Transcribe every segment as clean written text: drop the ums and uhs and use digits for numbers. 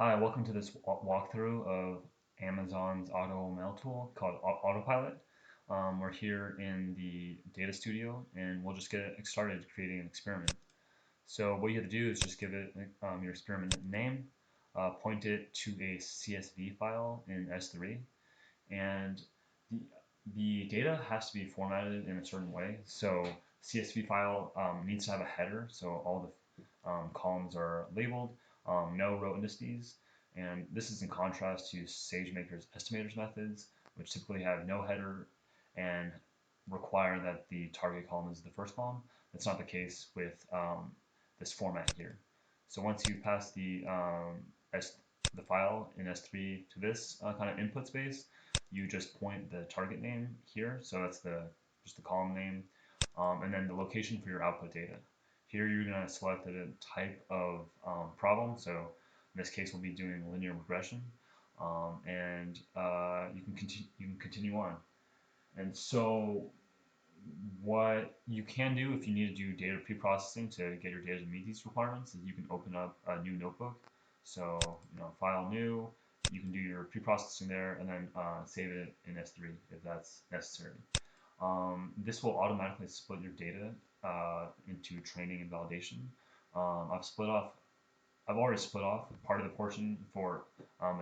Hi, welcome to this walkthrough of Amazon's AutoML tool called Autopilot. We're here in the data studio and we'll just get started creating an experiment. So what you have to do is just give it your experiment name, point it to a CSV file in S3, and the, the data has to be formatted in a certain way. So CSV file needs to have a header, so all the columns are labeled, no row indices, and this is in contrast to SageMaker's estimators methods, which typically have no header and require that the target column is the first column. That's not the case with this format here. So once you pass the file in S3 to this kind of input space, you just point the target name here. So that's just the column name, and then the location for your output data. Here you're going to select a type of problem. So in this case, we'll be doing linear regression, and you can continue on. And so what you can do if you need to do data pre-processing to get your data to meet these requirements is you can open up a new notebook. So, file new, you can do your pre-processing there and then save it in S3 if that's necessary. This will automatically split your data into training and validation. I've already split off part of the portion for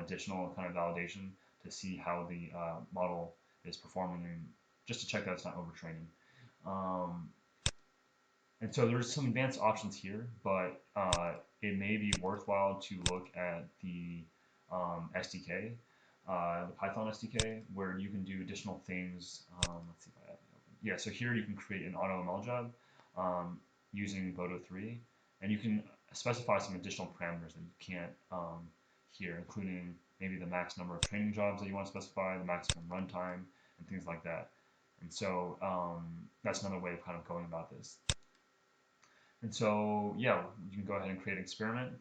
additional kind of validation to see how the model is performing and just to check that it's not overtraining. Um, and so there's some advanced options here, but it may be worthwhile to look at the SDK, the Python SDK, where you can do additional things. Let's see if I have it open. Yeah, so here you can create an AutoML job using Boto3, and you can specify some additional parameters that you can't here, including maybe the max number of training jobs that you want to specify, the maximum runtime, and things like that. And so that's another way of kind of going about this. And so, yeah, you can go ahead and create an experiment.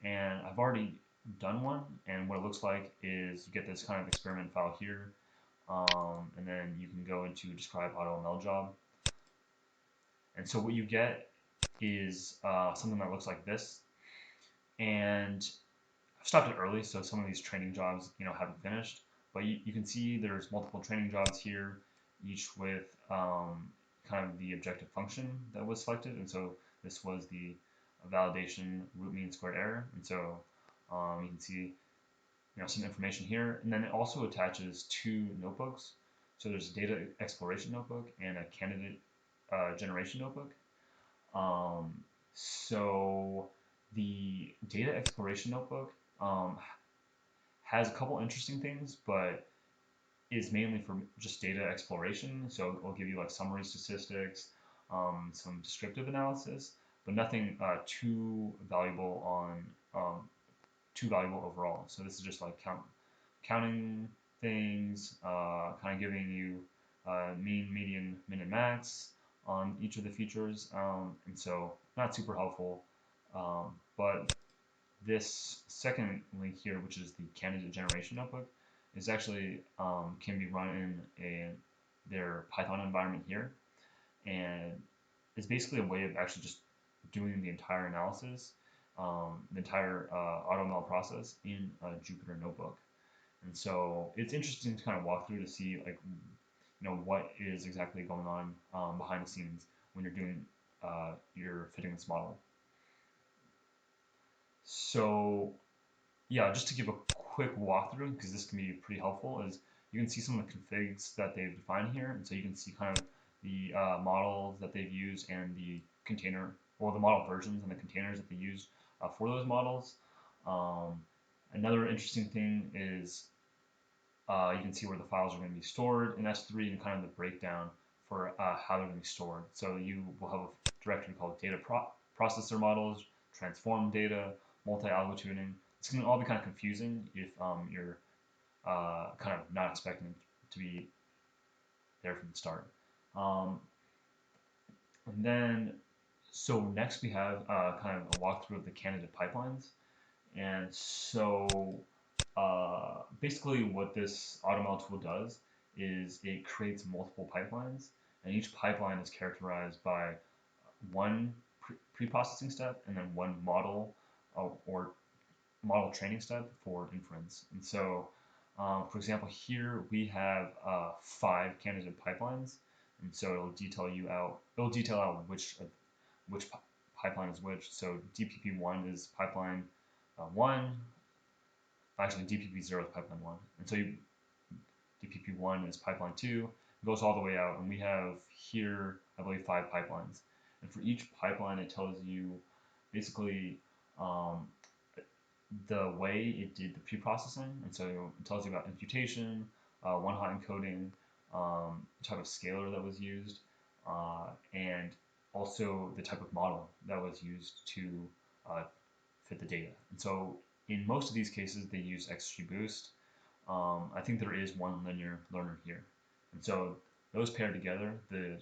And I've already done one. And what it looks like is you get this kind of experiment file here. And then you can go into describe AutoML job. And so what you get is something that looks like this. And I've stopped it early, so some of these training jobs, haven't finished. But you can see there's multiple training jobs here, each with kind of the objective function that was selected. And so this was the validation root mean squared error. And so you can see some information here. And then it also attaches two notebooks. So there's a data exploration notebook and a candidate generation notebook. So the data exploration notebook has a couple interesting things, but is mainly for just data exploration. So it'll give you like summary statistics, some descriptive analysis, but nothing too valuable overall. So this is just like counting things, kind of giving you mean, median, min, and max on each of the features, and so not super helpful. But this second link here, which is the candidate generation notebook, is actually can be run in their Python environment here, and it's basically a way of actually just doing the entire analysis, the entire AutoML process in a Jupyter notebook. And so it's interesting to kind of walk through to see like what is exactly going on behind the scenes when you're doing you're fitting this model. So yeah, just to give a quick walkthrough, because this can be pretty helpful, is you can see some of the configs that they've defined here, and so you can see kind of the models that they've used and the container, or the model versions and the containers that they use for those models. Another interesting thing is you can see where the files are going to be stored in S3 and kind of the breakdown for how they're going to be stored. So you will have a directory called data processor models, transform data, multi-algo tuning. It's going to all be kind of confusing if you're kind of not expecting it to be there from the start. And then, so next we have kind of a walkthrough of the candidate pipelines. And so basically what this AutoML tool does is it creates multiple pipelines, and each pipeline is characterized by one pre-processing step and then one model or model training step for inference. And so, for example, here we have 5 candidate pipelines, and so it'll detail out which pipeline is which. So DPP1 is pipeline 1. Actually, DPP0 is pipeline 1, and so DPP1 is pipeline 2. It goes all the way out, and we have here, I believe, 5 pipelines. And for each pipeline, it tells you basically um, the way it did the pre-processing, and so it tells you about imputation, one-hot encoding, type of scalar that was used, and also the type of model that was used to uh, fit the data. And so in most of these cases, they use XGBoost. I think there is one linear learner here. And so those paired together, the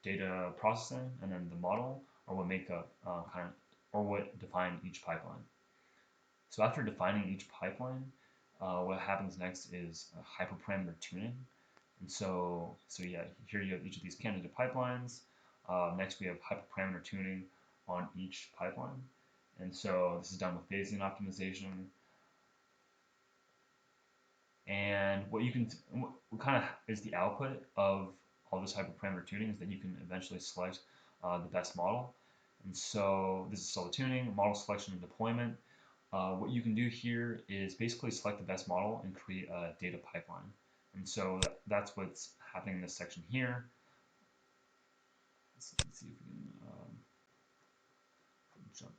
data processing and then the model, are what make up or what define each pipeline. So after defining each pipeline, what happens next is hyperparameter tuning. And so yeah, here you have each of these candidate pipelines. Next, we have hyperparameter tuning on each pipeline. And so this is done with Bayesian optimization. And what kind of is the output of all this hyperparameter tuning is that you can eventually select the best model. And so this is still the tuning, model selection and deployment. What you can do here is basically select the best model and create a data pipeline. And so that's what's happening in this section here. Let's see if we can jump